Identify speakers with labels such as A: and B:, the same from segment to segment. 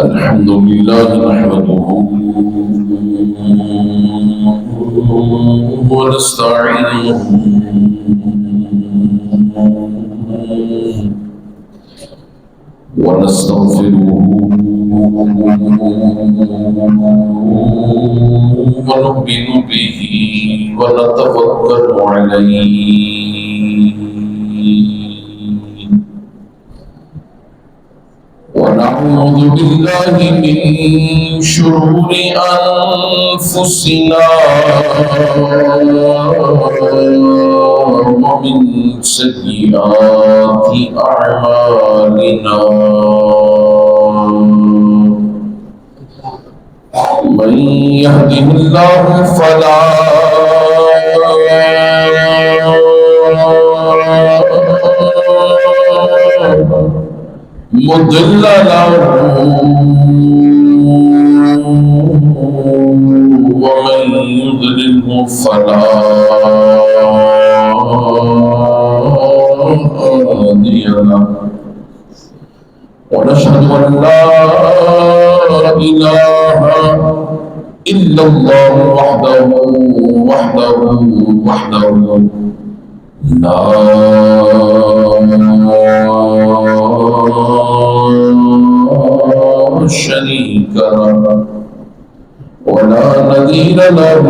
A: الحمد لله نحمده ونستعينه ونستغفره ونؤمن به ونتوكل عليه ونعوذ بالله من شرور أنفسنا ومن سيئات أعمالنا من يهده الله فلا مضل له ومن يضلله فلا هادي له ونشهد أن لا إله إلا الله وحده لا شريك له ولا نظير له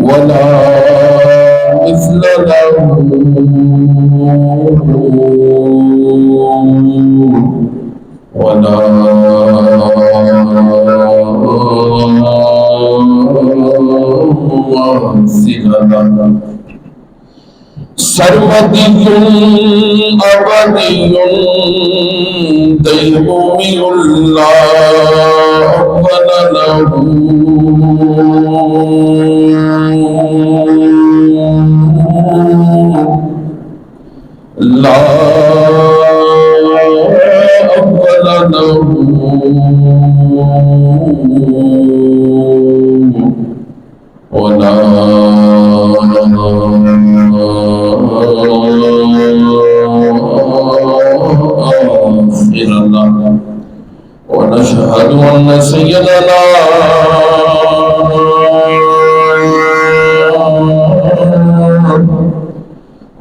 A: ولا مثل له ولا مماثل له سرمدي أبدي ديمومي لا أول له لا أول له ولا آخر له ونشهد أن سيدنا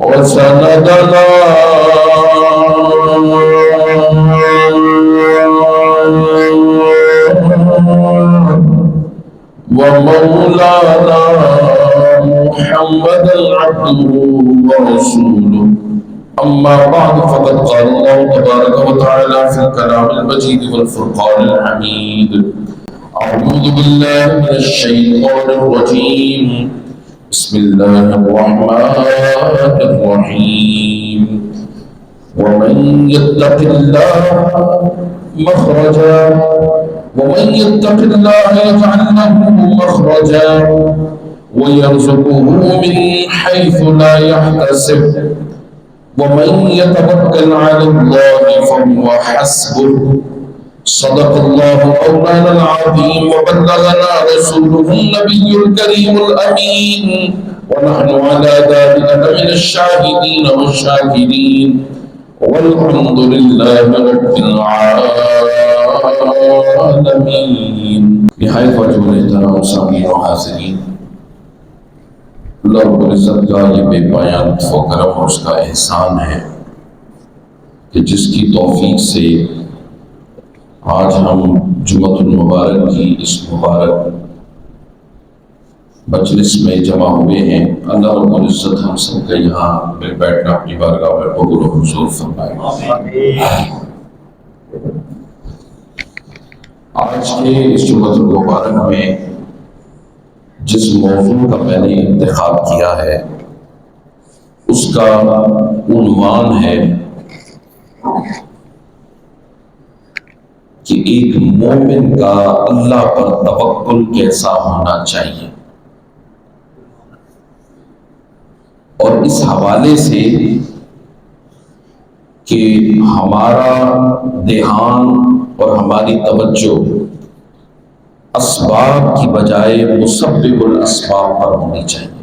A: وسندنا ومولانا محمدا عبده ورسوله أما بعد فقد قال الله تبارك وتعالى في الكلام المجيد والفرقان الحميد أعوذ بالله من الشيطان الرجيم بسم الله الرحمن الرحيم ومن يتق الله مخرجا ومن يتق الله يجعل له مخرجا ويرزقه من حيث لا يحتسب ومن يتوكل على الله فهو حسبه صدق الله مولانا العظيم وبلغنا رسوله النبي الكريم الأمين ونحن على ذلك من الشاهدين والشاكرين والحمد لله رب العالمين. نہایت واجب الاحترام سامعین و حاضرین، اللہ رب العزت کا یہ بے پایان لطف و کرم اور اس کا احسان ہے کہ جس کی توفیق سے آج ہم جمعۃ المبارک کی اس مبارک مجلس میں جمع ہوئے ہیں. اللہ رب العزت ہم سب کا یہاں مل بیٹھنا اپنی بارگاہ میں قبول و منظور فرمائے. آج کے اس جمعۃ المبارک میں جس موضوع کا میں نے انتخاب کیا ہے اس کا عنوان ہے کہ ایک مومن کا اللہ پر توکل کیسا ہونا چاہیے. اور اس حوالے سے کہ ہمارا دھیان اور ہماری توجہ اسباب کی بجائے مسبب الاسباب پر ہونی چاہیے.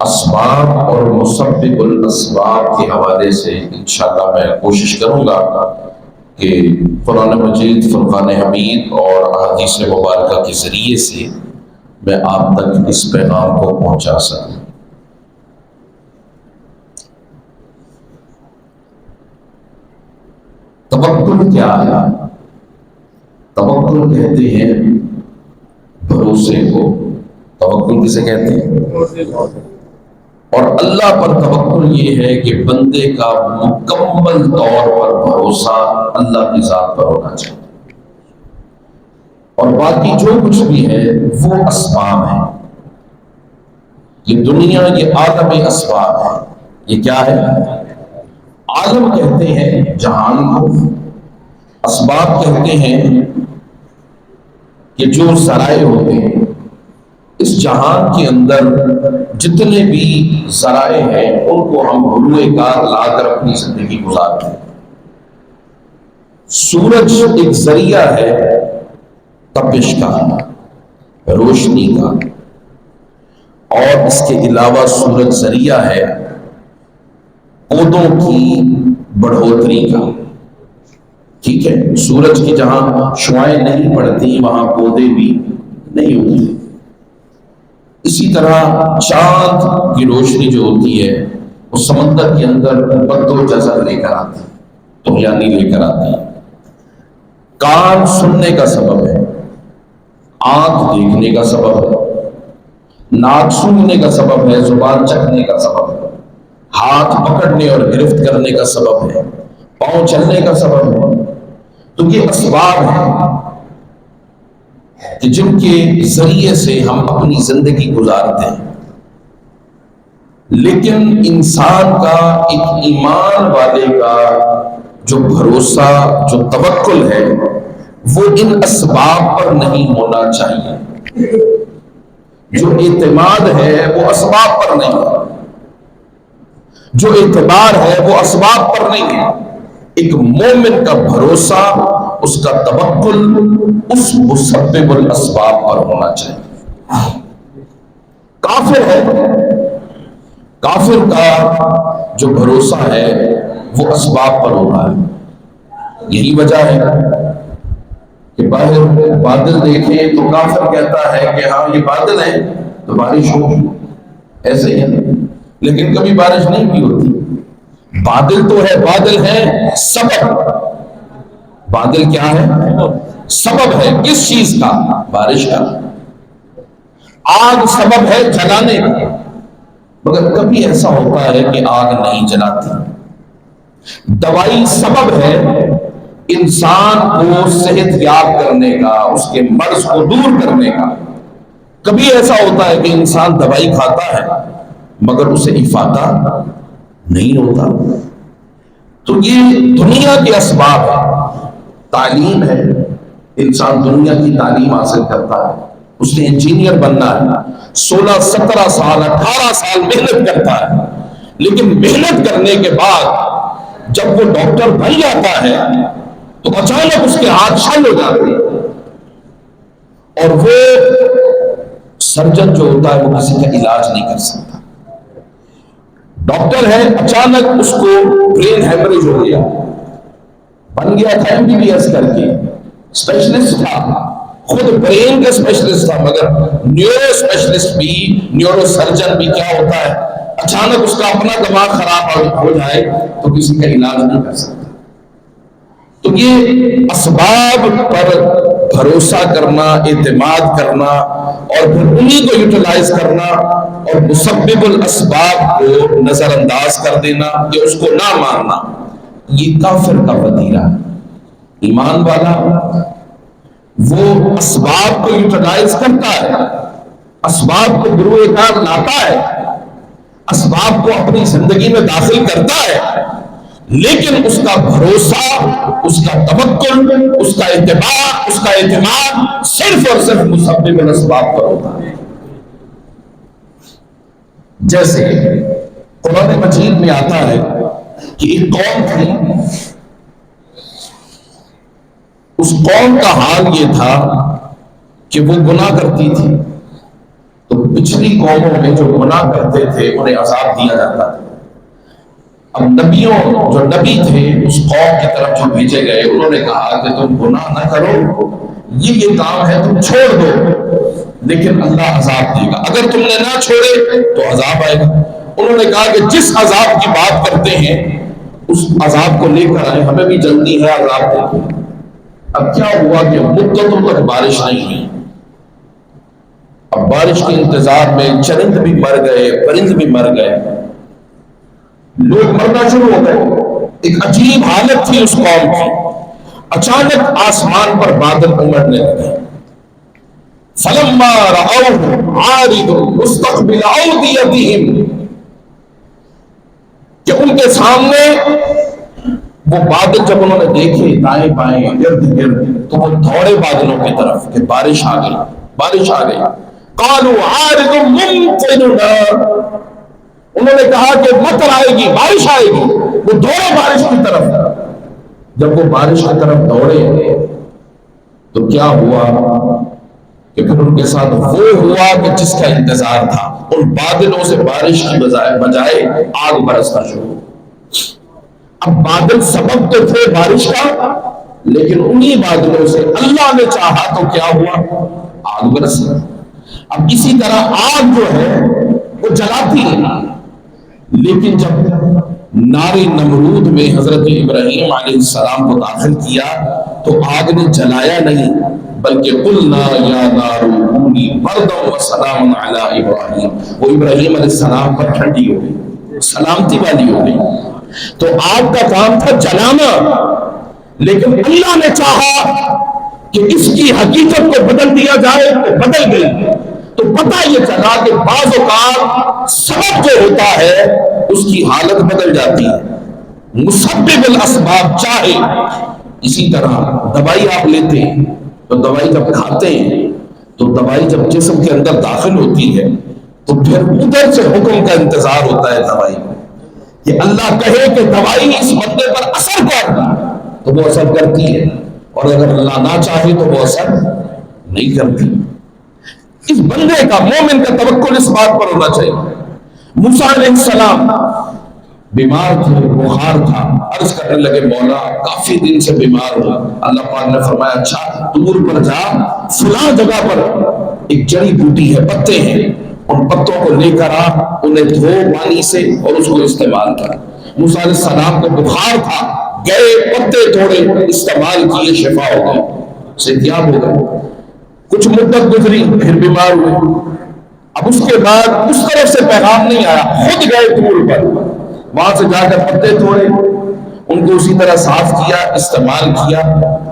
A: اسباب اور مسبب الاسباب کے حوالے سے انشاءاللہ میں کوشش کروں گا کہ قرآن مجید، فرقان حمید اور احادیث مبارکہ کے ذریعے سے میں آپ تک اس پیغام کو پہنچا سکوں۔ توکل کیا ہے؟ توکل کہتے ہیں بھروسے کو۔ توکل کسے کہتے ہیں؟ اور اللہ پر توکل یہ ہے کہ بندے کا مکمل طور پر بھروسہ اللہ کی ذات پر ہونا چاہیے، اور باقی جو کچھ بھی ہے وہ اسباب ہے۔ یہ دنیا، یہ عالم اسباب ہے۔ یہ کیا ہے؟ عالم کہتے ہیں جہان کو، اسباب کہتے ہیں کہ جو ذرائع ہوتے ہیں۔ اس جہان کے اندر جتنے بھی ذرائع ہیں ان کو ہم حلوے کار لا کر اپنی زندگی گزارتے ہیں۔ سورج ایک ذریعہ ہے تپش کا، روشنی کا، اور اس کے علاوہ سورج ذریعہ ہے پودوں کی بڑھوتری کا۔ ٹھیک ہے، سورج کی جہاں شعاعیں نہیں پڑتی وہاں پودے بھی نہیں ہوتے۔ اسی طرح چاند کی روشنی جو ہوتی ہے وہ سمندر کے اندر مد و جزر لے کر آتی ہے، طغیانی لے کر آتی ہے۔ کان سننے کا سبب ہے، آنکھ دیکھنے کا سبب ہے، ناک سونگنے کا سبب ہے، زبان چکھنے کا سبب ہے، ہاتھ پکڑنے اور گرفت کرنے کا سبب ہے، پاؤں چلنے کا سبب ہے۔ تو یہ اسباب ہیں کہ جن کے ذریعے سے ہم اپنی زندگی گزارتے ہیں۔ لیکن انسان کا، ایک ایمان والے کا جو بھروسہ، جو توکل ہے، وہ ان اسباب پر نہیں ہونا چاہیے۔ جو اعتماد ہے وہ اسباب پر نہیں ہے، جو اعتبار ہے وہ اسباب پر نہیں ہے۔ ایک مومن کا بھروسہ، اس کا توکل اس مسبب الاسباب پر ہونا چاہیے۔ کافر ہے، کافر کا جو بھروسہ ہے وہ اسباب پر ہوتا ہے۔ یہی وجہ ہے کہ باہر بادل دیکھیں تو کافر کہتا ہے کہ ہاں یہ بادل ہے تو بارش ہوگی، ایسے ہی ہے، لیکن کبھی بارش نہیں بھی ہوتی۔ بادل تو ہے، بادل ہے سبب۔ بادل کیا ہے؟ سبب ہے۔ کس چیز کا؟ بارش کا۔ آگ سبب ہے جلانے کا، مگر کبھی ایسا ہوتا ہے کہ آگ نہیں جلاتی۔ دوائی سبب ہے انسان کو صحت یاب کرنے کا، اس کے مرض کو دور کرنے کا۔ کبھی ایسا ہوتا ہے کہ انسان دوائی کھاتا ہے مگر اسے افادہ نہیں ہوتا۔ تو یہ دنیا کے اسباب ہے۔ تعلیم ہے، انسان دنیا کی تعلیم حاصل کرتا ہے، اس نے انجینئر بننا ہے، 16 17 سال 18 سال محنت کرتا ہے، لیکن محنت کرنے کے بعد جب وہ ڈاکٹر بن جاتا ہے تو اچانک اس کے ہاتھ چھل ہو جاتے ہیں، اور وہ سرجن جو ہوتا ہے وہ کسی کا علاج نہیں کر سکتا۔ ڈاکٹر ہے، اچانک اس کو برین ہیمریج ہو گیا، بن گیا تھا MBBS کر کے، اسپیشلسٹ تھا، خود برین کا اسپیشلسٹ تھا، مگر نیورو اسپیشلسٹ بھی، نیورو سرجن بھی کیا ہوتا ہے، اچانک اس کا اپنا دماغ خراب ہو جائے تو کسی کا علاج نہیں کر سکتا۔ تو یہ اسباب پر بھروسہ کرنا، اعتماد کرنا، اور پھر انہی کو یوٹیلائز کرنا، اور مسبب الاسباب کو نظر انداز کر دینا یا اس کو نہ ماننا، یہ کافر کا وتیرہ ہے۔ ایمان والا وہ اسباب کو یوٹیلائز کرتا ہے، اسباب کو گروہ کار لاتا ہے، اسباب کو اپنی زندگی میں داخل کرتا ہے، لیکن اس کا بھروسہ، اس کا توکل، اس کا اعتبار، اس کا اعتماد صرف اور صرف مسبب الاسباب پر ہوتا ہے۔ جیسے قرآن مجید میں آتا ہے کہ ایک قوم تھی، اس قوم کا حال یہ تھا کہ وہ گناہ کرتی تھی، تو پچھلی قوموں میں جو گناہ کرتے تھے انہیں عذاب دیا جاتا تھا. اب نبیوں جو نبی تھے اس قوم کی طرف جو بھیجے گئے انہوں نے کہا کہ تم گناہ نہ کرو، یہ کام ہے تم چھوڑ دو، لیکن اللہ عذاب دے گا، اگر تم نے نہ چھوڑے تو عذاب آئے گا. انہوں نے کہا کہ جس عذاب کی بات کرتے ہیں اس عذاب کو لے کر آئے، ہمیں بھی جلدی ہے عذاب دے. اب کیا ہوا کہ مدتوں تک بارش نہیں ہوئی. اب بارش کے انتظار میں چرند بھی مر گئے، پرند بھی مر گئے، لوگ مرنا شروع ہو گئے. ایک عجیب حالت تھی اس قوم کی. اچانک آسمان پر بادل امڑنے لگے. فلما رأوه عارض مستقبل أوديتهم، کہ ان کے سامنے وہ بادل جب انہوں نے دیکھے دائیں بائیں ارد گرد، تو وہ دوڑے بادلوں کی طرف کہ بارش آ گئی، بارش آ گئی. قالوا عارض ممطرنا، انہوں نے کہا کہ مطر آئے گی، بارش آئے گی. وہ دوڑے بارش کی طرف. جب وہ بارش کی طرف دوڑے تو کیا ہوا کہ پھر ان کے ساتھ وہ ہوا کہ جس کا انتظار تھا. ان بادلوں سے بارش کی بجائے آگ برسنا شروع. اب بادل سبب تو تھے بارش کا، لیکن انہی بادلوں سے اللہ نے چاہا تو کیا ہوا، آگ برسی. اب اسی طرح آگ جو ہے وہ جلاتی ہے، لیکن جب نار نمرود میں حضرت ابراہیم علیہ السلام کو داخل کیا تو آگ نے جلایا نہیں، بلکہ قلنا یا نار کونی بردا وسلاما علی ابراہیم، وہ ابراہیم علیہ السلام پر ٹھنڈی ہو گئی، سلامتی والی ہو گئی. تو آگ کا کام تھا جلانا، لیکن اللہ نے چاہا کہ اس کی حقیقت کو بدل دیا جائے تو بدل گئی. تو پتہ یہ چلا کہ بعض اوقات سبب جو ہوتا ہے اس کی حالت بدل جاتی ہے. مسبب الاسباب چاہے. اسی طرح دوائی آپ لیتے ہیں تو دوائی جب کھاتے ہیں تو دوائی جب جسم کے اندر داخل ہوتی ہے تو پھر ادھر سے حکم کا انتظار ہوتا ہے دوائی کہ اللہ کہے کہ دوائی اس بندے پر اثر کر تو وہ اثر کرتی ہے، اور اگر اللہ نہ چاہے تو وہ اثر نہیں کرتی. اس بندے کا، مومن کا توکل اس بات پر ہونا چاہیے. موسیٰ علیہ السلام بیمار تھے، بخار تھا، عرض کرنے لگے مولا کافی دن سے بیمار ہوں. اللہ پاک نے فرمایا اچھا دور پر جا، فلاں جگہ پر ایک جڑی بوٹی ہے، پتے ہیں، ان پتوں کو لے کر آ، انہیں دھو پانی سے اور اس کو استعمال کر. موسیٰ علیہ السلام کو بخار تھا، گئے پتے توڑے، استعمال کیے، شفا ہو گئی، صحتیاب ہو گئے. کچھ مدت گزری پھر بیمار ہوئے. اب اس کے بعد اس طرف سے پیغام نہیں آیا، خود گئے دور پر، وہاں سے جا کر پتے توڑے، ان کو اسی طرح صاف کیا، استعمال کیا،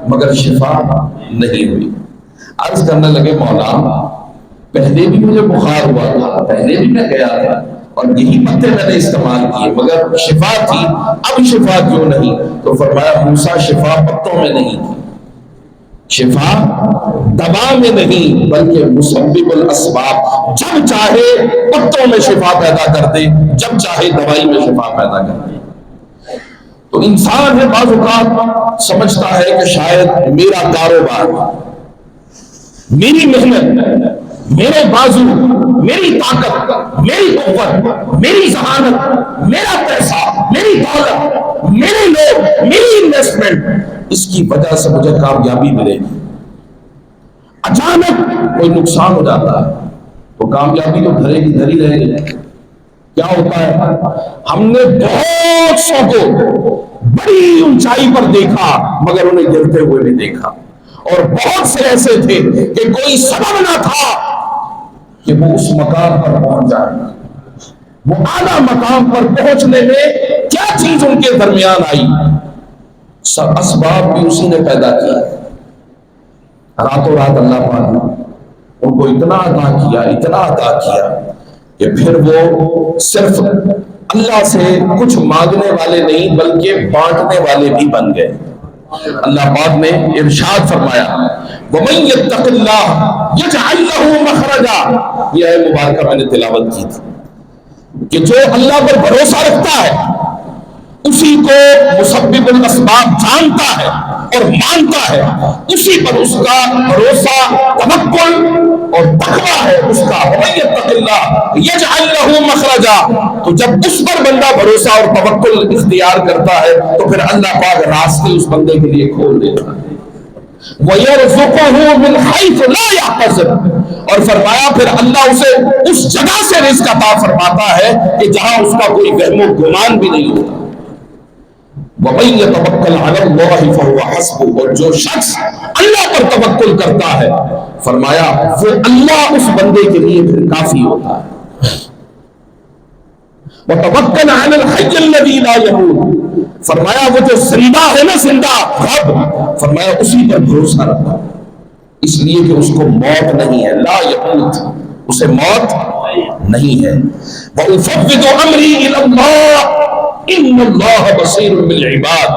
A: مگر شفا نہیں ہوئی. عرض کرنے لگے مولا پہلے بھی مجھے بخار ہوا تھا، پہلے بھی میں گیا تھا اور یہی پتے میں نے استعمال کیے مگر شفا تھی، اب شفا کیوں نہیں؟ تو فرمایا موسیٰ شفا پتوں میں نہیں تھی، شفا دوا میں نہیں بلکہ مسبب الاسباب، جب چاہے پتوں میں شفا پیدا کر دے، جب چاہے دوائی میں شفا پیدا کر دے. تو انسان ہے بعض اوقات سمجھتا ہے کہ شاید میرا کاروبار، میری محنت، میرے بازو، میری طاقت، میری قوت، میری ذہانت، میرا پیسہ، میری دولت، میرے لوگ، میری انویسٹمنٹ، اس کی وجہ سے مجھے کامیابی ملے گی. اچانک کوئی نقصان ہو جاتا ہے، وہ کامیابی تو دھرے کی دھری رہ گئی. کیا ہوتا ہے؟ ہم نے بہت سو کو بڑی اونچائی پر دیکھا مگر انہیں گرتے ہوئے بھی دیکھا، اور بہت سے ایسے تھے کہ کوئی سبب نہ تھا کہ وہ اس مقام پر پہنچ جائے. وہ اعلیٰ مقام پر پہنچنے میں کیا چیز ان کے درمیان آئی؟ سب اسباب بھی اسی نے پیدا کیا. راتوں رات اللہ پاک نے ان کو اتنا عطا کیا، اتنا عطا کیا کہ پھر وہ صرف اللہ سے کچھ مانگنے والے نہیں بلکہ بانٹنے والے بھی بن گئے. اللہ پاک نے ارشاد فرمایا وَمَن يَتَّقِ اللَّهَ يَجْعَلْ لَهُ مَخْرَجًا، یہ آیت مبارکہ میں نے تلاوت کی تھی کہ جو اللہ پر بھروسہ رکھتا ہے اسی کو مسبب الاسباب جانتا ہے اور مانتا ہے اسی پر اس کا بھروسہ، توکل اور تقویٰ ہے اس کا۔ وَمَن يَتَّقِ اللَّهَ يَجْعَل لَّهُ مَخْرَجًا، تو جب اس پر بندہ بھروسہ اور توکل اختیار کرتا ہے تو پھر اللہ پاک راستے اس بندے کے لیے کھول دیتا ہے۔ وَيَرْزُقُهُ مِنْ حَيْثُ لَا يَحْتَسِبُ، اور فرمایا پھر اللہ اسے اس جگہ سے رزق عطا فرماتا ہے کہ جہاں اس کا کوئی وہم و گمان بھی نہیں ہوتا۔ وَمَن يَتَوَکَّلْ عَلَى اللَّهِ فَهُوَ حَسْبُهُ، اور جو شخص اللہ پر توکل کرتا ہے فرمایا وہ اللہ اس بندے کے لیے پھر کافی ہوتا ہے۔ وَتَوَکَّلْ عَلَى الْحَيِّ الَّذِي لَا يَمُوتُ، فرمایا وہ جو زندہ ہے نا، زندہ رب، فرمایا اسی پر بھروسہ رکھا، اس لیے کہ اس کو موت نہیں ہے، لا يموت، اسے موت نہیں ہے۔ وَأُفَوِّضُ أَمْرِي إِلَى اللَّهِ ان اللہ بصیر بالعباد،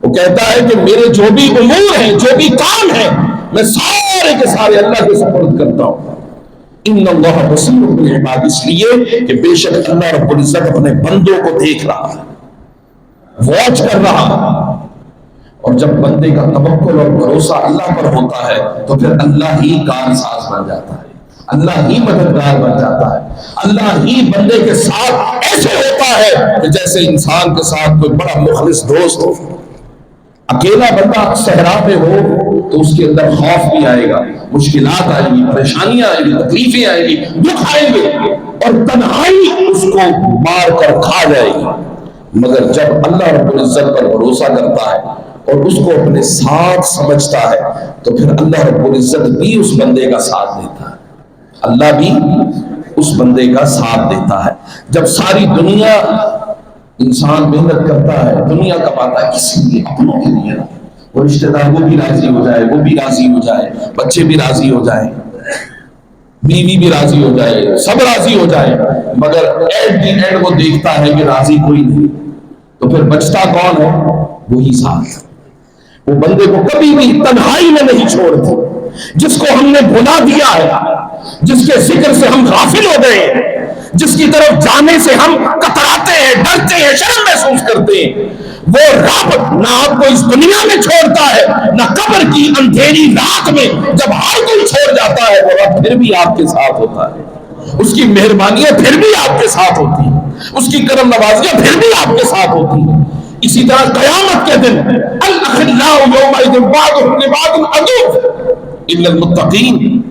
A: وہ کہتا ہے کہ میرے جو بھی امور ہیں، جو بھی کام ہیں، میں سارے کے سارے اللہ کے سپرد کرتا ہوں۔ ان اللہ بصیر بالعباد، اس لیے کہ بے شک اللہ رب العزت اپنے بندوں کو دیکھ رہا ہے، واچ کر رہا ہے۔ اور جب بندے کا توکل اور بھروسہ اللہ پر ہوتا ہے تو پھر اللہ ہی کارساز بن جاتا ہے، اللہ ہی مددگار بن جاتا ہے، اللہ ہی بندے کے ساتھ ایسے ہوتا ہے کہ جیسے انسان کے ساتھ کوئی بڑا مخلص دوست ہو۔ اکیلا بندہ صحرا میں ہو تو اس کے اندر خوف بھی آئے گا، مشکلات آئیں گی، پریشانیاں آئیں گی، تکلیفیں آئیں گی، دکھ آئیں گے، اور تنہائی اس کو مار کر کھا جائے گی۔ مگر جب اللہ رب العزت پر بھروسہ کرتا ہے اور اس کو اپنے ساتھ سمجھتا ہے تو پھر اللہ رب العزت بھی اس بندے کا ساتھ دیتا ہے، اللہ بھی اس بندے کا ساتھ دیتا ہے۔ جب ساری دنیا انسان محنت کرتا ہے، دنیا کماتا ہے، کسی لیے اپنوں کے لیے، وہ رشتہ دار وہ بھی راضی ہو جائے، وہ بھی راضی ہو جائے، بچے بھی راضی ہو جائیں، بیوی بھی راضی ہو جائے، سب راضی ہو جائے، مگر ایٹ دی اینڈ وہ دیکھتا ہے کہ راضی کوئی نہیں، تو پھر بچتا کون ہے؟ وہی ساتھ۔ وہ بندے کو کبھی بھی تنہائی میں نہیں چھوڑتے، جس کو ہم نے بھلا دیا ہے، جس کے ذکر سے ہم غافل ہو گئے ہیں، جس کی طرف جانے سے ہم کتراتے ہیں، ڈرتے ہیں، شرم محسوس کرتے ہیں، وہ رب نہ آپ کو اس دنیا میں چھوڑتا ہے، نہ قبر کی اندھیری رات میں جب ہر کوئی چھوڑ جاتا ہے، وہ رب پھر بھی آپ کے ساتھ ہوتا ہے، اس کی مہربانیاں پھر بھی آپ کے ساتھ ہوتی ہیں، اس کی کرم نوازیاں پھر بھی آپ کے ساتھ ہوتی ہیں۔ اسی طرح قیامت کے دن الاخلاء یومئذ بعضهم لبعض عدو الا المتقین،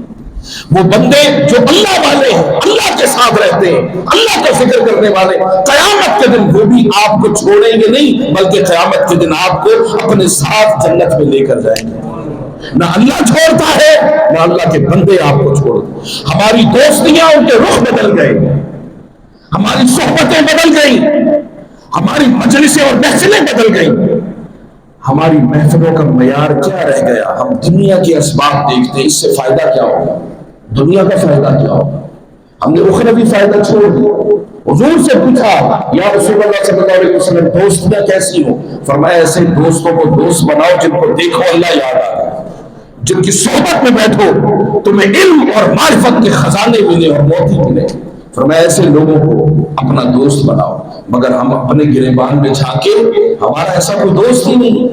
A: وہ بندے جو اللہ والے ہیں، اللہ کے ساتھ رہتے ہیں، اللہ کا ذکر کرنے والے، قیامت کے دن وہ بھی آپ کو چھوڑیں گے نہیں، بلکہ قیامت کے دن آپ کو اپنے ساتھ جنت میں لے کر جائیں گے۔ نہ اللہ چھوڑتا ہے، نہ اللہ کے بندے آپ کو چھوڑتے۔ ہماری دوستیاں ان کے رخ بدل گئے، ہماری صحبتیں بدل گئیں، ہماری مجلسیں اور محفلیں بدل گئیں، ہماری محفلوں کا معیار کیا رہ گیا؟ ہم دنیا کے اسباب دیکھتے ہیں، اس سے فائدہ کیا ہوگا؟ دنیا کا فائدہ کیا ہوگا؟ ہم نے اخروی فائدہ چھوڑ دیا۔ حضور سے پوچھا یا رسول اللہ صلی اللہ علیہ وسلم دوستیاں کیسی ہو؟ فرمایا ایسے دوستوں کو دوست بناؤ جن کو دیکھو اللہ یاد آ جائے، جن کی صحبت میں بیٹھو تمہیں علم اور معرفت کے خزانے ملے اور موتی ملے۔ فرمایا ایسے لوگوں کو اپنا دوست بناؤ، مگر ہم اپنے گریبان میں جھانکے ہمارا ایسا کوئی دوست ہی نہیں۔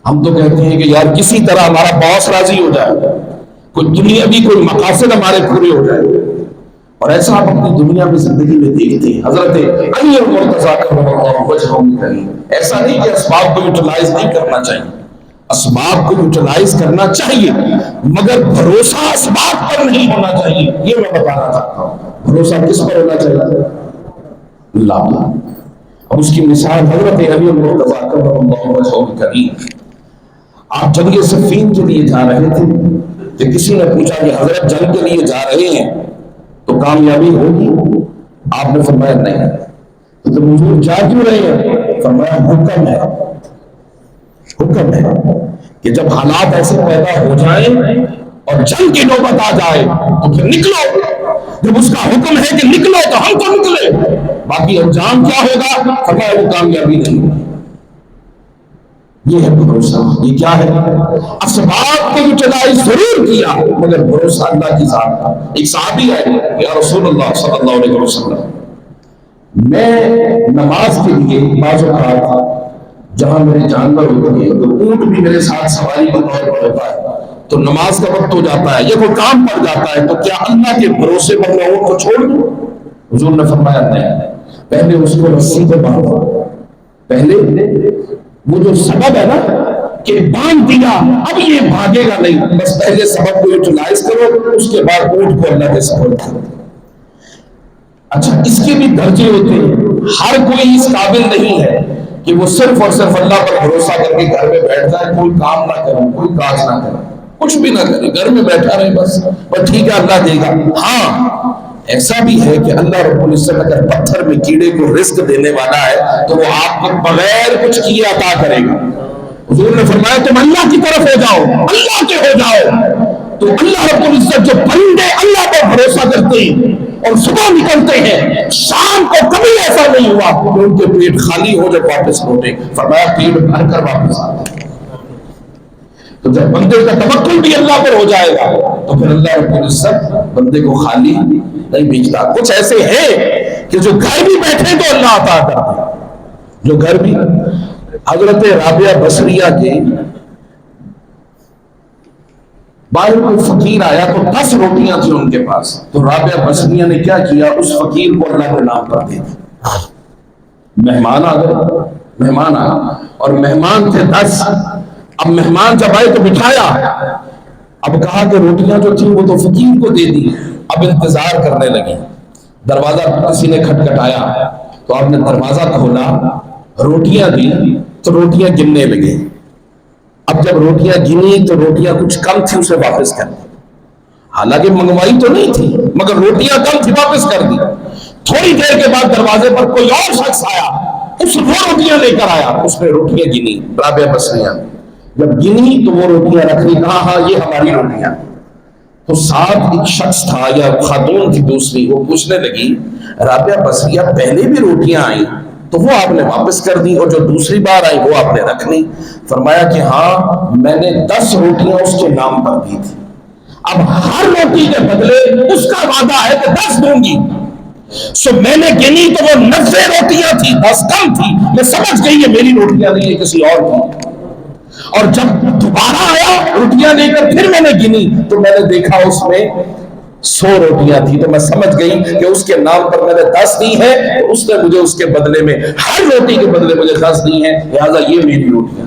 A: ہم تو کہتے ہیں کہ یار کسی طرح ہمارا باس راضی ہو جائے، کوئی دنیاوی کوئی مقاصد ہمارے پورے ہو جائے، اور ایسا آپ اپنی دنیا میں زندگی میں دیکھتے ہیں۔ حضرت علی المرتضیٰ کرم اللہ وجہہ الکریم، ایسا نہیں کہ اسباب کو یوٹیلائز نہیں کرنا چاہیے، اسباب کو یوٹیلائز کرنا چاہیے، مگر بھروسہ اسباب پر نہیں ہونا چاہیے۔ یہ میں بتانا چاہتا ہوں، بھروسہ کس پر ہونا چاہیے؟ اللہ۔ اب اس کی مثال حضرت علی المرتضیٰ کرم اللہ وجہہ الکریم، آپ جنگ صفین کے لیے جا رہے تھے، کہ کسی نے پوچھا کہ حضرت جنگ کے لیے جا رہے ہیں تو کامیابی ہوگی؟ آپ نے فرمایا نہیں۔ تو تم حضور جا کیوں رہے ہیں؟ فرمایا حکم ہے، حکم ہے کہ جب حالات ایسے پیدا ہو جائیں اور جنگ کی نوبت آ جائے تو پھر نکلو، جب اس کا حکم ہے کہ نکلو تو ہم تو نکلے، باقی انجام کیا ہوگا؟ فرمایا وہ کامیابی نہیں۔ یہ ہے بھروسہ۔ یہ کیا ہے؟ اسباب کو یوٹیلائز ضرور کیا مگر بھروسہ اللہ کی ذات کا۔ ایک صحابی آئے، یا رسول اللہ صلی اللہ علیہ وسلم، میں نماز کے لیے بعض اوقات جہاں میرے جانور ہوتے ہیں، تو اونٹ بھی میرے ساتھ سواری کے طور پر ہوتا ہے، تو نماز کا وقت ہو جاتا ہے یا کوئی کام پڑ جاتا ہے، تو کیا اللہ کے بھروسے پر میں اونٹ کو چھوڑ دوں؟ حضور نے فرمایا نہیں، پہلے اس کو رسی پہ باندھو، پہلے وہ جو سبب ہے نا کہ باندھ دیا اب یہ بھاگے گا نہیں، بس پہلے سبب کو یوٹیلائز کرو، اس کے بعد اونٹ کو اللہ کے سپرد کرو۔ اچھا، اس کے بھی درجے ہوتے ہیں، ہر کوئی اس قابل نہیں ہے کہ وہ صرف اور صرف اللہ پر بھروسہ کر کے گھر میں بیٹھ جائے، کوئی کام نہ کرے، کوئی کاج نہ کرے، کچھ بھی نہ کرے، گھر میں بیٹھا رہے بس ٹھیک ہے اللہ دے گا۔ ہاں ایسا بھی ہے کہ اللہ رب العزت اگر پتھر میں کیڑے کو رزق دینے والا ہے تو وہ آپ کو بغیر کچھ کیے عطا کرے گا۔ حضور نے فرمایا تم اللہ کی طرف ہو جاؤ، اللہ کے ہو جاؤ، تو اللہ رب العزت جو بندے اللہ پر بھروسہ کرتے ہیں اور صبح نکلتے ہیں، شام کو کبھی ایسا نہیں ہوا کہ ان کے پیٹ خالی ہو جب واپس لوٹے، فرمایا پیٹ بھر کر واپس آتے۔ تو جب بندے کا توکل بھی اللہ پر ہو جائے گا تو پھر اللہ رب العزت بندے کو خالی نہیں بھیجتا۔ کچھ ایسے ہیں کہ جو گھر بھی بیٹھے تو اللہ عطا کرتے، جو گھر بھی۔ حضرت رابعہ بصریہ کے باہر کوئی فقیر آیا تو 10 روٹیاں تھیں ان کے پاس، تو رابعہ بصریہ نے کیا کیا، اس فقیر کو اللہ کے نام پر دے دی۔ مہمان آ گئے، مہمان آیا اور مہمان تھے 10۔ اب مہمان جب آئے تو بٹھایا، اب کہا کہ روٹیاں جو تھیں وہ تو فقیر کو دے دی، اب انتظار کرنے لگے۔ دروازہ کسی نے کھٹکھٹایا تو آپ نے دروازہ کھولا، روٹیاں دی تو روٹیاں گننے لگے۔ اب جب روٹیاں گنی تو روٹیاں کچھ کم تھی، اسے واپس کر دی، حالانکہ منگوائی تو نہیں تھی مگر روٹیاں کم تھی، واپس کر دی۔ تھوڑی دیر کے بعد دروازے پر کوئی اور شخص آیا، اس وہ روٹیاں لے کر آیا، اس نے روٹیاں گنی، رابعہ بصریہ جب گنی تو وہ روٹیاں رکھ لی، کہا ہاں یہ ہماری روٹیاں۔ تو ساتھ ایک شخص تھا یا خاتون تھی دوسری، وہ پوچھنے لگی رابعہ بصریہ پہلے بھی روٹیاں آئیں تو وہ آپ نے واپس کر دی، اور جو دوسری بار آئی وہ آپ نے رکھ لی؟ فرمایا کہ ہاں میں نے 10 روٹیاں اس کے نام پر دی تھی، اب ہر روٹی کے بدلے اس کا وعدہ ہے کہ 10 دوں گی، سو میں نے گنی تو وہ 90 روٹیاں تھی، 10 کم تھی، میں سمجھ گئی یہ میری روٹیاں نہیں ہے کسی اور کی۔ اور جب دوبارہ آیا روٹیاں لے کر پھر میں نے گنی تو میں نے دیکھا اس میں 100 روٹیاں تھی، تو میں سمجھ گئی کہ اس کے نام پر میں نے 10 دی ہے، تو اس نے مجھے اس کے بدلے میں ہر روٹی کے بدلے مجھے 10 دی ہیں، لہذا یہ میری روٹیاں۔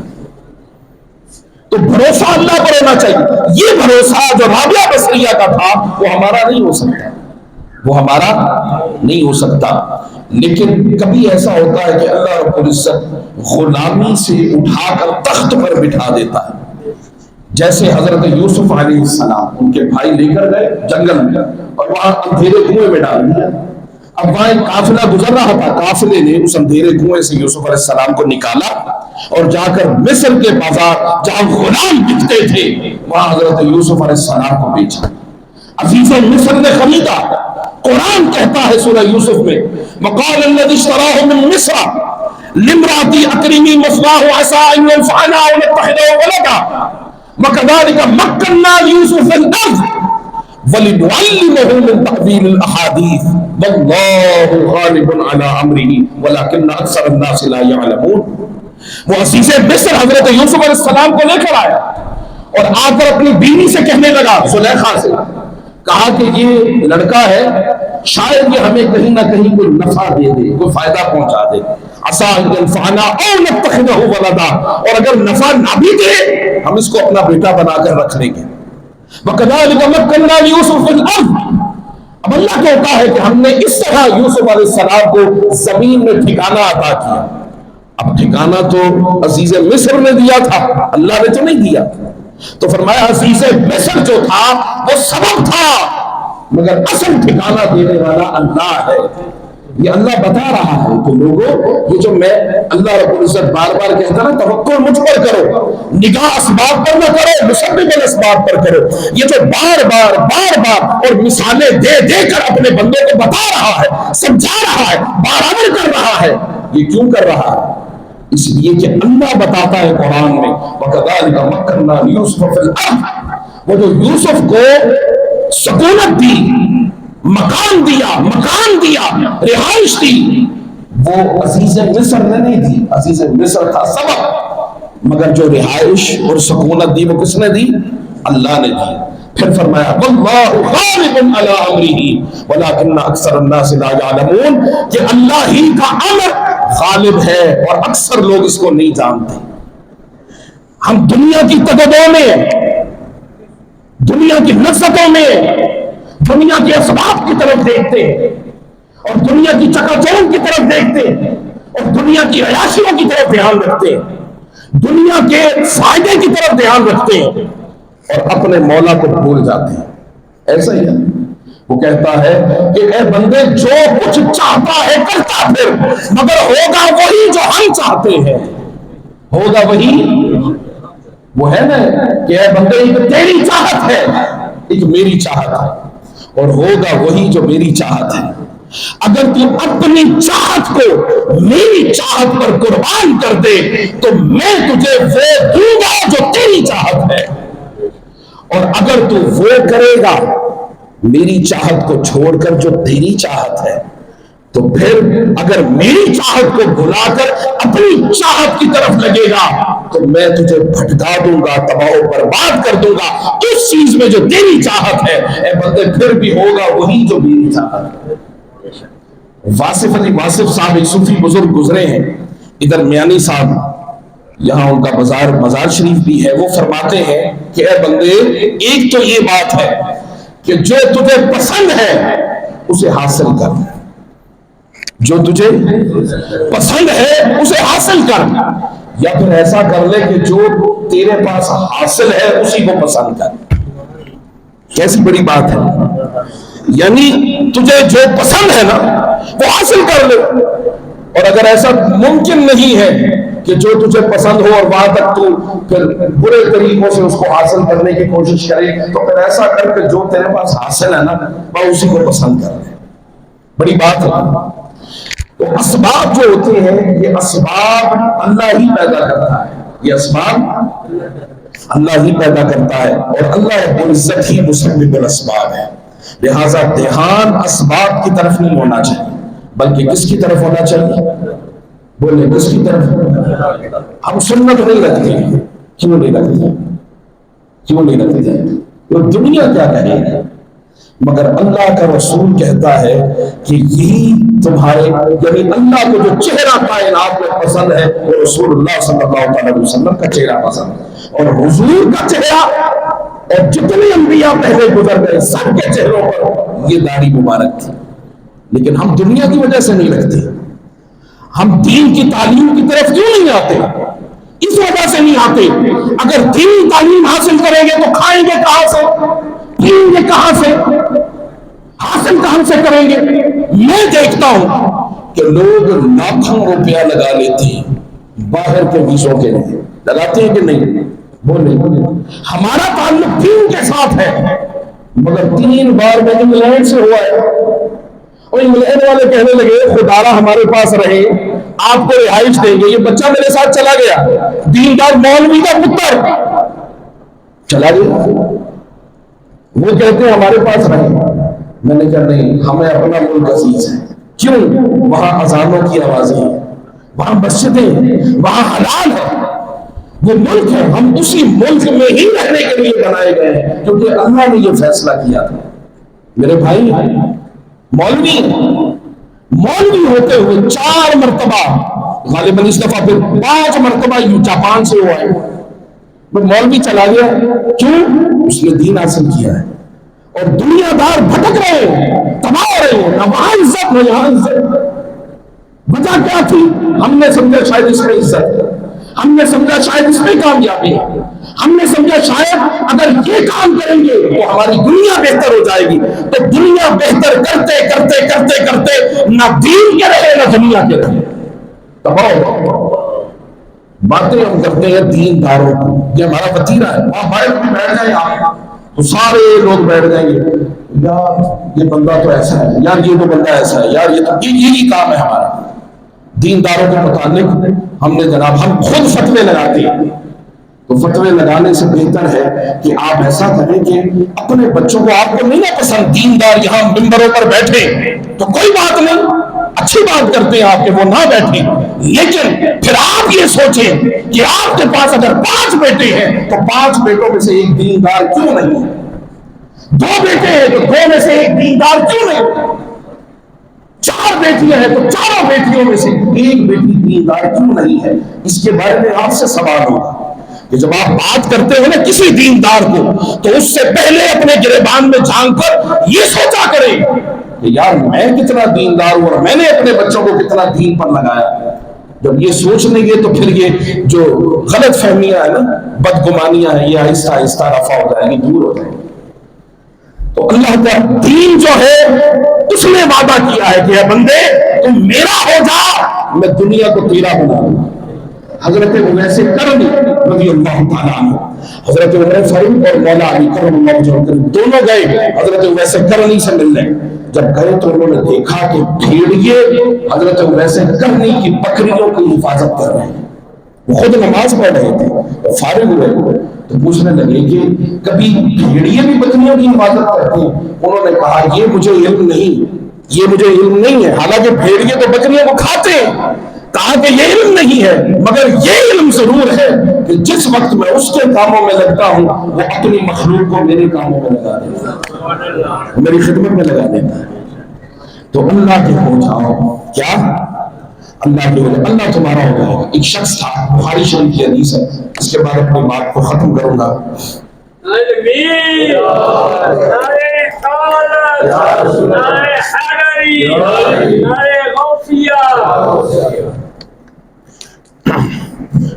A: تو بھروسہ اللہ پر ہونا چاہیے۔ یہ بھروسہ جو رابعہ بصریہ کا تھا وہ ہمارا نہیں ہو سکتا، وہ ہمارا نہیں ہو سکتا، لیکن کبھی ایسا ہوتا ہے کہ اللہ رب العزت غلامی سے اٹھا کر تخت پر بٹھا دیتا ہے۔ جیسے حضرت یوسف علیہ السلام، ان کے بھائی لے کر گئے جنگل میں اور وہاں اندھیرے کنویں میں ڈال دیا۔ اب وہاں ایک قافلہ گزر رہا تھا، قافلے نے اس اندھیرے کنویں سے یوسف علیہ السلام کو نکالا اور جا کر مصر کے بازار جہاں غلام بکتے تھے وہاں حضرت یوسف علیہ السلام کو بیچا۔ عزیز مصر نے خریدا۔ قرآن کہتا ہے سورہ یوسف میں وقال الذی اشتراه من مصر لامرأتی اکرمی مثواه عسى ان ينفعنا او نتخذه ولدا وكذلك مكنا ليوسف في الارض ولنعلمه من تأويل الاحاديث والله غالب على امره ولكن اکثر الناس لا يعلمون۔ وہ عزیز مصر حضرت یوسف علیہ السلام کو لے کر آیا اور آ کر اپنی بیوی سے کہنے لگا، زلیخا سے کہا کہ یہ لڑکا ہے، شاید یہ ہمیں کہیں نہ کہیں کوئی نفع دے دے، کوئی فائدہ پہنچا دے، عسیٰ ان ينفعنا او نتخذہ ولدا، اور اگر نفع نہ بھی دے ہم اس کو اپنا بیٹا بنا کر رکھ لیں گے۔ وَكَذَلِكَ مَكَّنَّا لِيُوسُفَ فِي الْأَرْضِ، اب اللہ کہتا ہے کہ ہم نے اس طرح یوسف علیہ السلام کو زمین میں ٹھکانہ عطا کیا۔ اب ٹھکانہ تو عزیز مصر نے دیا تھا، اللہ نے تو نہیں دیا۔ تو فرمایا عزیز مصر جو تھا وہ سبب تھا مگر اصل ٹھکانہ دینے والا اللہ ہے۔ یہ اللہ بتا رہا ہے کہ لوگوں یہ جو میں اللہ رب العزت بار بار کہتا نا توکل مجھ پر کرو، نگاہ اسباب پر نہ کرو، مسبب الاسباب پر کرو، یہ جو بار بار اور مثالیں دے دے کر اپنے بندوں کو بتا رہا ہے، سمجھا رہا ہے، بارآور کر رہا ہے، یہ کیوں کر رہا ہے؟ اس لیے کہ اللہ بتاتا ہے قرآن میں وَكَذَلِكَ مَكَّنَّا لِيُوسُفَ فِي الْأَرْضِ، وہ جو یوسف کو سکونت دی، مکان دیا، رہائش دی،
B: وہ عزیز مصر نے نہیں دی، عزیز مصر تھا سبب، مگر جو رہائش اور سکونت دی وہ کس نے دی؟ اللہ نے دی۔ پھر فرمایا واللہ غالب علی امرہ ولکن اکثر الناس لا یعلمون، کہ اللہ ہی کا امر غالب ہے اور اکثر لوگ اس کو نہیں جانتے۔ ہم دنیا کی تگدوں میں، دنیا کی لذتوں میں، دنیا کے اسباب کی طرف دیکھتے ہیں اور دنیا کی چکا چوند کی طرف دیکھتے ہیں اور دنیا کی عیاشیوں کی طرف دھیان رکھتے ہیں، دنیا کے فائدے کی طرف دھیان رکھتے ہیں اور اپنے مولا کو بھول جاتے ہیں۔ ایسا ہی ہے، وہ کہتا ہے کہ اے بندے جو کچھ چاہتا ہے کرتا پھر، مگر ہوگا وہی جو ہم چاہتے ہیں، ہوگا وہی۔ وہ ہے نا کہ اے بندے ایک تیری چاہت ہے، ایک میری چاہت ہے، اور ہوگا وہی جو میری چاہت ہے۔ اگر تو اپنی چاہت کو میری چاہت پر قربان کر دے تو میں تجھے وہ دوں گا جو تیری چاہت ہے، اور اگر تو وہ کرے گا میری چاہت کو چھوڑ کر جو تیری چاہت ہے، تو پھر اگر میری چاہت کو بھلا کر اپنی چاہت کی طرف لگے گا تو میں تجھے بھٹکا دوں گا، تباہ و برباد کر دوں گا اس چیز میں جو تیری چاہت ہے۔ اے بندے پھر بھی ہوگا وہی جو میری چاہت ہے۔ واصف علی واصف صاحب ایک صوفی بزرگ گزرے ہیں، ادھر میانی صاحب یہاں ان کا مزار شریف بھی ہے، وہ فرماتے ہیں کہ اے بندے ایک تو یہ بات ہے کہ جو تجھے پسند ہے اسے حاصل کر، جو تجھے پسند ہے اسے حاصل کر، یا پھر ایسا کر لے کہ جو تیرے پاس حاصل ہے اسی کو پسند کر۔ کیسی بڑی بات ہے، یعنی تجھے جو پسند ہے نا وہ حاصل کر لے، اور اگر ایسا ممکن نہیں ہے کہ جو تجھے پسند ہو اور وہاں تک تو پھر برے طریقوں سے اس کو حاصل کرنے کی کوشش کرے، تو پھر ایسا کر کہ جو تیرے پاس حاصل ہے نا وہ اسی کو پسند کر لے۔ بڑی بات ہے۔ تو اسباب جو ہوتے ہیں یہ اسباب اللہ ہی پیدا کرتا ہے، یہ اسباب اللہ ہی پیدا کرتا ہے، اور اللہ رب العزت ہی مسبب الاسباب ہے۔ لہذا دھیان اسباب کی طرف نہیں ہونا چاہیے بلکہ کس کی طرف ہونا چاہیے؟ بولے کس کی طرف؟ ہم سنت نہیں رکھتے، کیوں نہیں رکھتے؟ کیوں نہیں رکھتے؟ تو دنیا کیا کہے گی، مگر اللہ کا رسول کہتا ہے کہ یہی تمہارے، یعنی اللہ کو جو چہرہ کائنات میں پسند ہے وہ رسول اللہ صلی اللہ علیہ وسلم کا چہرہ پسند ہے، اور حضور کا چہرہ اور جتنے انبیاء پہلے گزر گئے سب کے چہروں پر یہ داڑھی مبارک تھی، لیکن ہم دنیا کی وجہ سے نہیں رکھتے، ہم دین کی تعلیم کی طرف کیوں نہیں آتے؟ اس وجہ سے نہیں آتے۔ اگر دینی تعلیم حاصل کریں گے تو کھائیں گے کہاں سے، پیئیں گے کہاں سے، حاصل کہاں سے کریں گے؟ میں دیکھتا ہوں کہ لوگ لاکھوں روپیہ لگا لیتے ہیں باہر کے ویزوں کے لیے، لگاتے ہیں کہ نہیں؟ بولے ہمارا تعلق دین کے ساتھ ہے، مگر 3 بار میں انگلینڈ سے ہوا ہے، اور انگلینڈ والے کہنے لگے خدارا ہمارے پاس رہے، آپ کو رہائش دیں گے۔ یہ بچہ میرے ساتھ چلا گیا، دیندار مولوی کا پتر چلا گیا، وہ کہتے ہیں ہمارے پاس رہے۔ میں نے کہا نہیں، ہمیں اپنا ملک عزیز ہے۔ کیوں؟ وہاں اذانوں کی آوازیں ہیں، وہاں مسجدیں، وہاں حلال ہے، وہ ملک ہے، ہم اسی ملک میں ہی رہنے کے لیے بنائے گئے ہیں کیونکہ اللہ نے یہ فیصلہ کیا تھا۔ میرے بھائی مولوی ہوتے ہوئے 4 مرتبہ غالباً اس دفعہ پھر 5 مرتبہ جاپان سے ہوا ہے، وہ مولوی چلا گیا، کیوں؟ اس نے دین حاصل کیا ہے، اور دنیا دار بھٹک رہے ہیں، تباہ ہو رہے ہیں، نہ وہاں عزت نہ یہاں عزت۔ وجہ کیا تھی؟ ہم نے سمجھا شاید اس میں عزت ہے، ہم نے سمجھا شاید اس میں کامیابی ہے، ہم نے سمجھا شاید اگر یہ کام کریں گے تو ہماری دنیا بہتر ہو جائے گی۔ تو دنیا بہتر کرتے کرتے کرتے کرتے نہ دین کے رہے نہ دنیا کے رہے، تباہ باتیں ہم کرتے ہیں دین داروں کو، یہ ہمارا وتیرہ ہے۔ وہاں باہر بھی بیٹھ جائیں آپ تو سارے لوگ بیٹھ جائیں گے، یار یہ بندہ تو ایسا ہے، یار یہ تو بندہ ایسا ہے، یار یہ تو یہی کام ہے ہمارا۔ دینداروں کے متعلق ہم نے جناب ہم خود فتوے لگاتے ہیں، تو فتوے لگانے سے بہتر ہے کہ آپ ایسا کریں کہ اپنے بچوں کو، آپ کو نہیں نا پسند دیندار یہاں ممبروں پر بیٹھے تو کوئی بات نہیں، اچھی بات کرتے ہیں آپ کہ وہ نہ بیٹھیں، لیکن پھر آپ یہ سوچیں کہ آپ کے پاس اگر 5 بیٹے ہیں تو 5 بیٹوں میں سے ایک دیندار کیوں نہیں ہے؟ 2 بیٹے ہیں تو 2 میں سے ایک دیندار کیوں نہیں؟ 4 بیٹیاں ہیں تو 4 بیٹیوں میں سے ایک بیٹی دیندار کیوں نہیں ہے؟ اس کے بارے میں آپ سے سوال ہوگا کہ جب آپ بات کرتے ہو نا کسی دیندار کو تو اس سے پہلے اپنے گریبان میں جھانک کر یہ سوچا کریں کہ یار میں کتنا دیندار ہوں اور میں نے اپنے بچوں کو کتنا دین پر لگایا۔ جب یہ سوچ لیں گے تو پھر یہ جو غلط فہمیاں ہیں نا، بدگمانیاں ہیں، یہ آہستہ آہستہ رفع ہو جائیں گی، دور ہو جائیں گی۔ تو اللہ کا دین جو ہے اس نے وعدہ کیا ہے کہ اے بندے تم میرا ہو جا، میں دنیا کو تیرا بنا دوں۔ حضرت اویس کرنی رضی اللہ تعالیٰ عنہ، حضرت عمر فاروق اور مولا علی کرم اللہ وجہہ کریم دونوں گئے حضرت اویس کرنی سے ملنے۔ جب گئے تو انہوں نے دیکھا کہ بھیڑیے حضرت اویس کرنی کی بکریوں کی حفاظت کر رہے ہیں۔ وہ خود نماز پڑھ رہے تھے، فارغ ہوئے تو پوچھنے لگے کہ کبھی بھیڑیے بھی بکریوں کی حفاظت کرتے ہیں؟ انہوں نے کہا یہ مجھے علم نہیں ہے، حالانکہ بھیڑیے تو بکریوں کو کھاتے ہیں۔ کہا کہ یہ علم نہیں ہے، مگر یہ علم ضرور ہے کہ جس وقت میں اس کے کاموں میں لگتا ہوں وہ اپنی مخلوق کو میرے کاموں میں لگا دیتا ہے، میری خدمت میں لگا دیتا ہے۔ تو اللہ کے ہو جاؤ، کیا اللہ کے ہو جاؤ، اللہ تمہارا ہو جائے گا۔ ایک شخص تھا، بخاری شریف کی حدیث ہے، اس کے بعد اپنی بات کو ختم کروں گا۔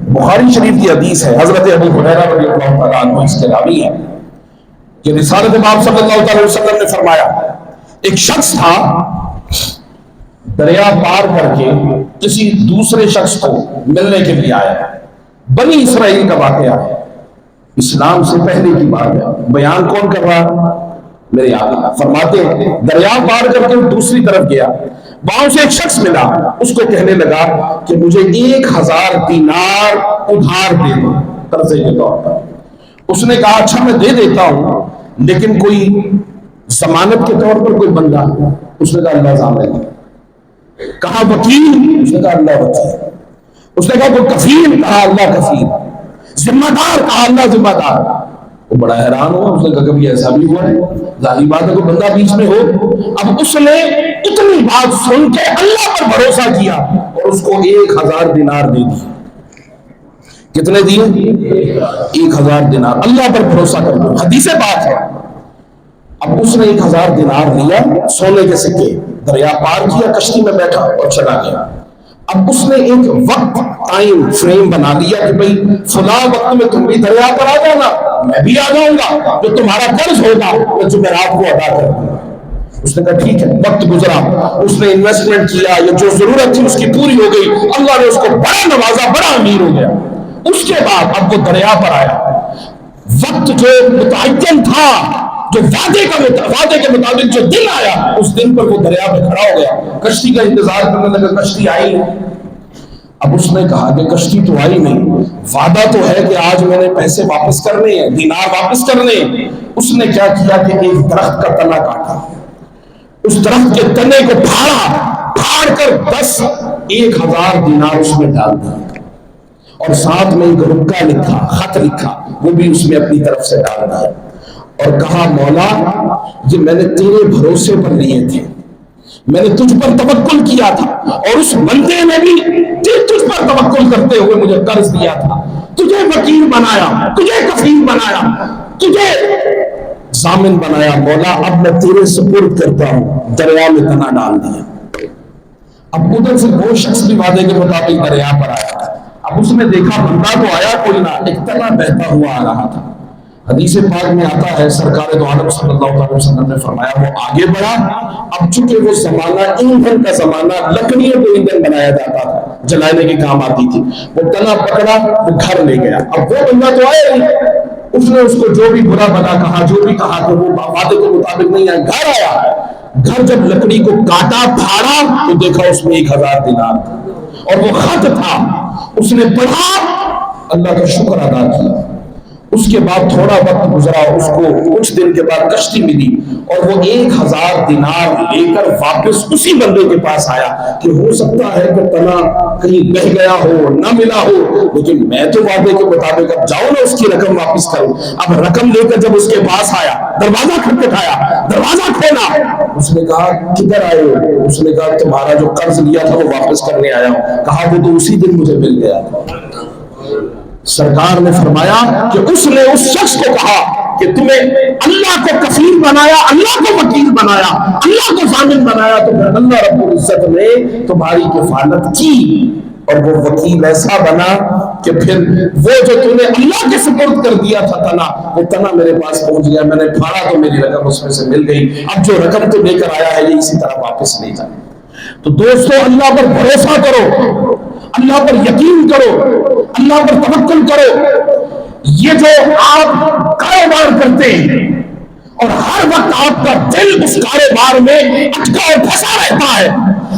B: بخاری شریف کی حدیث ہے، حضرت ابو ہریرہ رضی اللہ تعالیٰ عنہ اس کے راوی ہیں کہ رسالت باب صلی اللہ تعالی وسلم نے فرمایا ایک شخص تھا دریا پار کر کے کسی دوسرے شخص کو ملنے کے لیے آیا۔ بنی اسرائیل کا واقعہ ہے، اسلام سے پہلے کی بات ہے۔ بیان کون کر رہا؟ میرے آقا فرماتے ہیں دریا پار کر کے دوسری طرف گیا، وہاں سے ایک شخص ملا، اس کو کہنے لگا کہ مجھے 1000 دینار ادھار دے دو قرضے کے طور پر۔ اس نے کہا اچھا میں دے دیتا ہوں، لیکن کوئی ضمانت کے طور پر کوئی بندہ؟ اس نے کہا اللہ ضامن۔ کہا وکیل؟ اس نے کہا اللہ وکیل۔ اس نے کہا کوئی کفیل؟ کہا اللہ کفیل۔ ذمہ دار؟ کہا اللہ ذمہ دار۔ وہ بڑا حیران ہوا، اس نے کہا کبھی ایسا بھی ہوا ہے؟ ظاہری بات ہے کوئی بندہ بیچ میں ہو۔ اب اس نے اتنی بات سن کے اللہ پر بھروسہ کیا اور اس کو 1000 دینار دے دی۔ کتنے دیے؟ 1000 دینار۔ اللہ پر بھروسہ کر دو، حدیث بات ہے۔ اب اس نے 1000 دینار لیا، سونے کے سکے، دریا پار کیا، کشتی میں بیٹھا اور چلا گیا۔ اب اس نے ایک وقت ٹائم فریم بنا لیا کہ بھئی فلاں وقت میں تم بھی دریا پر آ جانا، میں بھی آ جاؤں گا، جو تمہارا قرض ہوگا وہ جمعرات کو ادا کر دوں گا۔ اس نے کہا ٹھیک ہے۔ وقت گزرا، اس نے انویسٹمنٹ کیا، یہ جو ضرورت تھی اس کی پوری ہو گئی، اللہ نے اس کو بڑا نوازا، بڑا امیر ہو گیا۔ اس کے بعد اب وہ دریا پر آیا، وقت جو متعین تھا، جو وعدے کے مطابق جو دن آیا، اس دن پر وہ دریا پہ کھڑا ہو گیا، کشتی کا انتظار کرنے لگا، کشتی آئی نہیں۔ اب اس نے کہا کہ کشتی تو آئی نہیں، وعدہ تو ہے کہ آج میں نے پیسے واپس کرنے ہیں، دینار واپس کرنے ہیں۔ اس نے کیا کیا کہ ایک درخت کا تنا کاٹا، اس درخت کے تنے کو پھاڑ کر 10,000 دینار اس میں ڈال دیا، اور ساتھ میں ایک رکا لکھا، خط لکھا، وہ بھی اس میں اپنی طرف سے ڈال دیا، اور کہا مولا یہ میں نے تیرے بھروسے پر لیے تھے، میں نے تجھ پر توکل کیا تھا، اور اس بندے نے بھی تجھ پر توکل کرتے ہوئے مجھے قرض دیا تھا، تجھے وکیل بنایا، تجھے کفیل بنایا، تجھے ضامن بنایا، مولا اب میں تیرے سپرد کرتا ہوں۔ دریا میں تنا ڈال دیا۔ اب ادھر سے وہ شخص بھی وعدے کے مطابق دریا پر آیا، اب اس نے دیکھا بندہ تو آیا کوئی نہ، ایک تنا بہتا ہوا آ رہا تھا۔ حدیث پاک میں آتا ہے سرکار دو عالم صلی اللہ علیہ وسلم نے فرمایا وہ آگے بڑھا، اب چونکہ وہ زمانہ ایندھن کا زمانہ، لکڑیوں کو ایندھن بنایا جاتا تھا، جلانے کے کام آتی تھی، وہ تنا پکڑا، وہ گھر لے گیا۔ اب وہ بندہ تو آیا نہیں، اس نے اس کو جو بھی برا بنا کہا، جو بھی کہا کہ وہ وعدے کے مطابق نہیں آیا، گھر آیا، گھر جب لکڑی کو کاٹا پھاڑا تو دیکھا اس میں 1000 دینار تھا، اور وہ خط تھا، اس نے پڑھا، اللہ کا شکر ادا کیا، اس کے بعد تھوڑا وقت گزرا، اس کو کچھ دن کے بعد کشتی ملی اور وہ 1000 دینار لے کر واپس اسی بندے کے پاس آیا کہ ہو سکتا ہے کہ تنا کہیں بہ گیا ہو، نہ ملا ہو، لیکن میں تو وعدے کے مطابق اب جاؤ نا اس کی رقم واپس کروں۔ اب رقم لے کر جب اس کے پاس آیا، دروازہ کھٹکھٹایا، دروازہ کھولا، اس نے کہا کدھر آئے ہو؟ اس نے کہا تمہارا جو قرض لیا تھا وہ واپس کرنے آیا ہوں۔ کہا وہ تو اسی دن مجھے مل گیا تھا۔ سرکار نے فرمایا کہ اس نے اس شخص کو کہا کہ تمہیں اللہ کو کفیل بنایا، اللہ کو وکیل بنایا، اللہ کو ضامن بنایا، تو پھر اللہ رب العزت نے تمہاری کفالت کی، اور وہ وکیل ایسا بنا کہ پھر وہ جو تم نے اللہ کے سپرد کر دیا تھا تنا، وہ تنا میرے پاس پہنچ گیا، میں نے پھاڑا تو میری رقم اس میں سے مل گئی، اب جو رقم تو لے کر آیا ہے یہ اسی طرح واپس لے جائے۔ تو دوستو اللہ پر بھروسہ کرو، اللہ پر یقین کرو، اللہ پر توکل کرو۔ یہ جو آپ کاروبار کرتے ہیں اور ہر وقت آپ کا دل اس کاروبار میں اٹکا اور پھنسا رہتا ہے،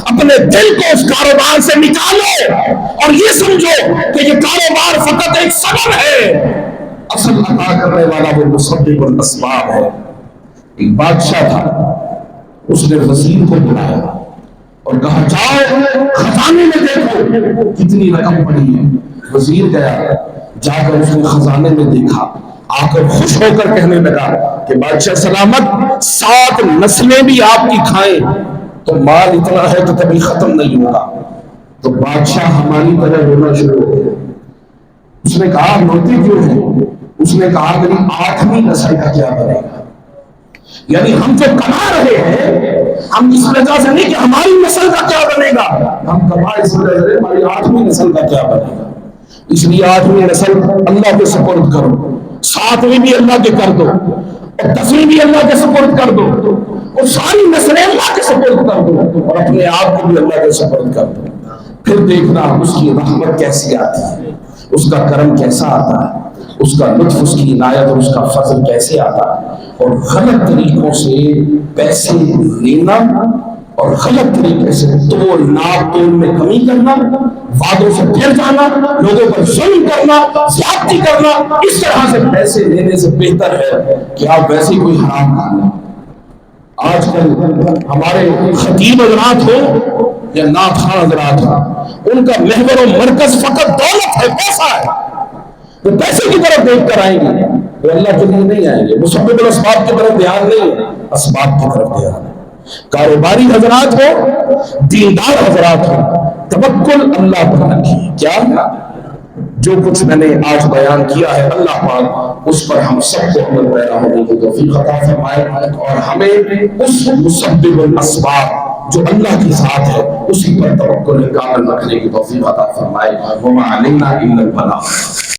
B: اپنے دل کو اس کاروبار سے نکالو اور یہ سمجھو کہ یہ کاروبار فقط ایک سبب ہے، اصل عطا کرنے والا وہ مسبب الاسباب ہے۔ ایک بادشاہ تھا، اس نے وزیر کو بلایا اور کہا جاؤ خزانے میں دیکھو کتنی رقم پڑی ہے۔ وزیر گیا، جا کر اس نے خزانے میں دیکھا، آ کر خوش ہو کر کہنے لگا کہ بادشاہ سلامت، 7 نسلیں بھی آپ کی کھائیں تو مال اتنا ہے کہ کبھی ختم نہیں ہوگا۔ تو بادشاہ ہماری طرح رونا شروع ہو گیا۔ اس نے کہا روتے کیوں ہیں؟ اس نے کہا کہ 8ویں نسل کا کیا بنے گا؟ یعنی ہم جو کما رہے ہیں ہم اس وجہ سے نہیں کہ ہماری نسل کا کیا بنے گا، ہم کما اس وجہ سے ہماری 8ویں نسل کا کیا بنے گا۔ اس لیے 8ویں نسل اللہ کے سپرد کرو، 7ویں بھی اللہ کے کر دو، اور 10ویں بھی اللہ کے سپرد کر دو، اور ساری نسلیں اللہ کے سپرد کر دو، اور اپنے آپ کو بھی اللہ کے سپرد کر دو۔ پھر دیکھنا اس کی رحمت کیسی آتی ہے، اس کا کرم کیسا آتا ہے، اس کا لطف، اس کی عنایت اور اس کا فضل کیسے آتا ہے۔ اور غلط طریقوں سے پیسے لینا اور غلط طریقے سے تول ناپ تول میں کمی کرنا، وعدوں سے پھر جانا، لوگوں پر ظلم کرنا، زیادتی کرنا، اس طرح سے پیسے لینے سے بہتر ہے کہ آپ ویسے کوئی حرام کھا لیں۔ آج کل ہمارے خطیب حضرات ہو یا نعت خواں حضرات ہو، ان کا محور و مرکز فقط دولت ہے، پیسہ ہے۔ وہ پیسے کی طرف دیکھ کر آئیں گے، وہ اللہ کے لیے نہیں آئیں گے۔ مسبب الاسباب کی طرف دھیان نہیں ہے، اسباب کی طرف دھیان ہے۔ کاروباری حضرات ہو، دیندار حضرات ہو، توکل اللہ پر رکھیے۔ کیا جو کچھ میں نے آج بیان کیا ہے اللہ پاک اس پر ہم سب کو عمل پیرا ہونے کی توفیق عطا فرمائے، اور ہمیں اس مسبب الاسباب جو اللہ کی ذات ہے اسی پر توکل کامل رکھنے کی توفیق عطا فرمائے۔ وما علینا الا البلاغ۔